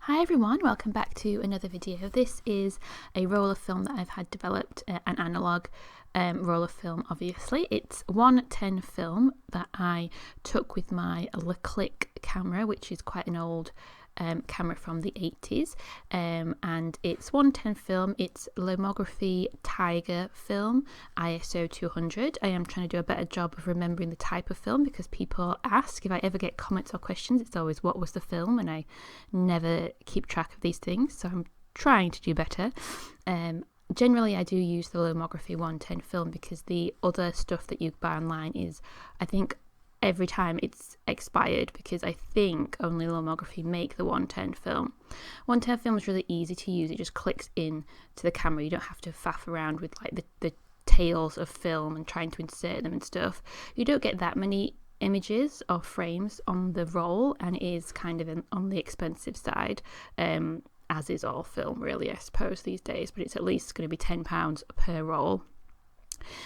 Hi everyone, welcome back to another video. This is a roll of film that I've had developed, an analog roll of film obviously. It's 110 film that I took with my Clic camera, which is quite an old camera from the 80s, and it's 110 film. It's Lomography Tiger film ISO 200. I am trying to do a better job of remembering the type of film because people ask. If I ever get comments or questions, it's always what was the film, and I never keep track of these things, so I'm trying to do better. Generally I do use the Lomography 110 film because the other stuff that you buy online is, I think, every time it's expired, because I think only Lomography make the 110 film. 110 film is really easy to use. It just clicks in to the camera. You don't have to faff around with like the tails of film and trying to insert them and stuff. You don't get that many images or frames on the roll, and it is kind of on the expensive side, as is all film really, I suppose, these days, but it's at least going to be £10 per roll.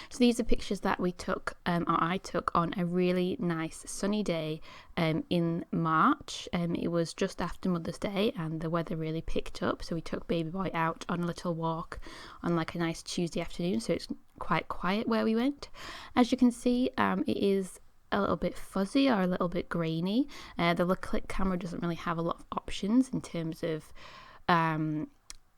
So these are pictures that we took, or I took, on a really nice sunny day in March. It was just after Mother's Day and the weather really picked up, so we took baby boy out on a little walk on like a nice Tuesday afternoon, so it's quite quiet where we went. As you can see, it is a little bit fuzzy or a little bit grainy. The Clic camera doesn't really have a lot of options in terms of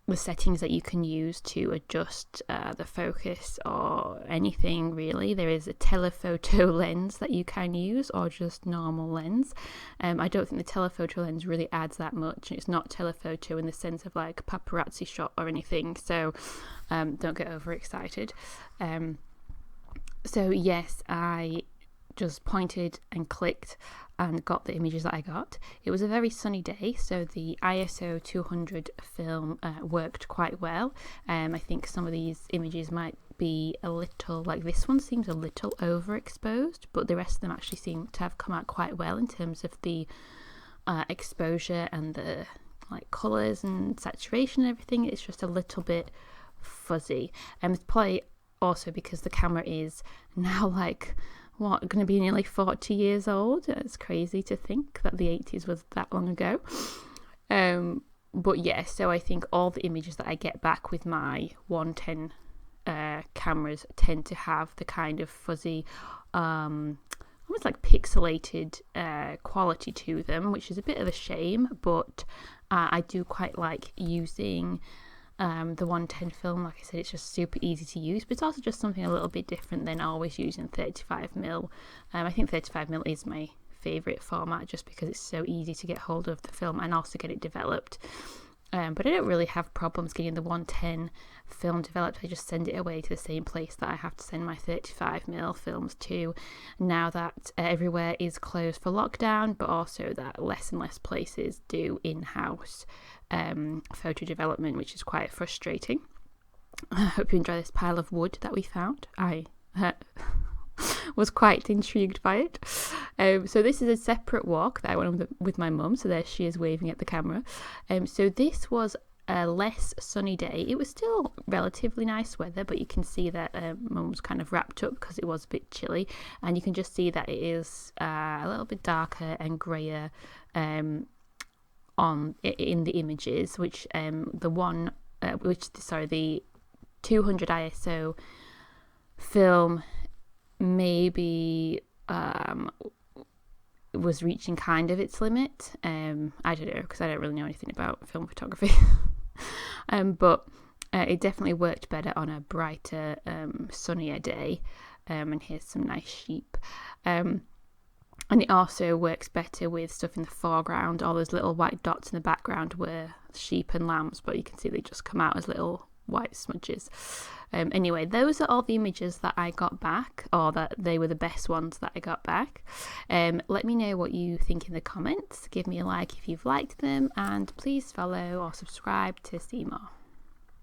the settings that you can use to adjust the focus or anything really. There is a telephoto lens that you can use, or just normal lens. I don't think the telephoto lens really adds that much. It's not telephoto in the sense of like paparazzi shot or anything, so don't get overexcited. So yes, I just pointed and clicked and got the images that I got. It was a very sunny day, so the ISO 200 film worked quite well. I think some of these images might be a little, like this one seems a little overexposed, but the rest of them actually seem to have come out quite well in terms of the exposure and the like colours and saturation and everything. It's just a little bit fuzzy, and it's probably also because the camera is now like going to be nearly 40 years old. It's crazy to think that the 80s was that long ago. But yeah, so I think all the images that I get back with my 110 cameras tend to have the kind of fuzzy, almost like pixelated quality to them, which is a bit of a shame, but I do quite like using the 110 film. Like I said, it's just super easy to use, but it's also just something a little bit different than always using 35mm. I think 35mm is my favourite format just because it's so easy to get hold of the film and also get it developed. But I don't really have problems getting the 110 film developed. I just send it away to the same place that I have to send my 35mm films to, now that everywhere is closed for lockdown, but also that less and less places do in-house photo development, which is quite frustrating. I hope you enjoy this pile of wood that we found. I was quite intrigued by it. So this is a separate walk that I went on with my mum, so there she is waving at the camera. So this was a less sunny day. It was still relatively nice weather, but you can see that mum was kind of wrapped up because it was a bit chilly, and you can just see that it is a little bit darker and grayer in the images, which the 200 ISO film maybe was reaching kind of its limit. I don't know, because I don't really know anything about film photography. But it definitely worked better on a brighter, sunnier day. And here's some nice sheep. And it also works better with stuff in the foreground. All those little white dots in the background were sheep and lambs, but you can see they just come out as little white smudges. Anyway, those are all the images that I got back, or that they were the best ones that I got back. Let me know what you think in the comments. Give me a like if you've liked them, and please follow or subscribe to see more.